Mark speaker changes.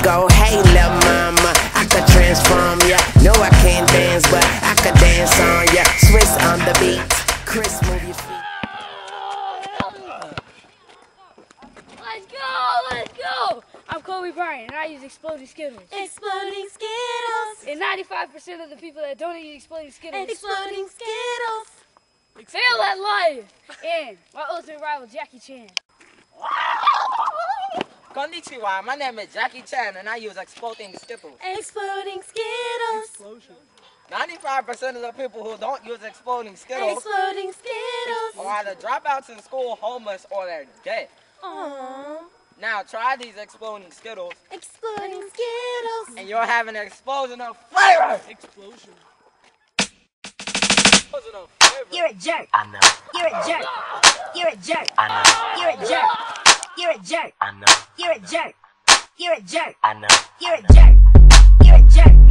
Speaker 1: Go, hey, lil' mama, I could transform ya. No, I can't dance, but I could dance on ya. Swiss on the beat, Chris, move your feet.
Speaker 2: Let's go! I'm Kobe Bryant, and I use exploding Skittles.
Speaker 3: Exploding Skittles.
Speaker 2: And 95% of the people that don't eat exploding Skittles
Speaker 3: Exploding Skittles.
Speaker 2: fail at life. And my ultimate rival, Jackie Chan.
Speaker 4: Konnichiwa, my name is Jackie Chan and I use exploding Skittles.
Speaker 3: Exploding Skittles.
Speaker 4: 95% of the people who don't use exploding Skittles
Speaker 3: Exploding Skittles.
Speaker 4: are either dropouts in school, homeless, or they're dead.
Speaker 3: Aww.
Speaker 4: Now try these exploding Skittles
Speaker 3: Exploding Skittles.
Speaker 4: and you'll have an explosion of flavor! Explosion of flavor.
Speaker 3: You're a jerk.
Speaker 1: I know,
Speaker 3: You're a jerk. You're a jerk.
Speaker 1: I know,
Speaker 3: You're a jerk. You're a jerk.
Speaker 1: I know,
Speaker 3: You're a jerk. You're a jerk.
Speaker 1: I know.
Speaker 3: You're a jerk. You're a jerk.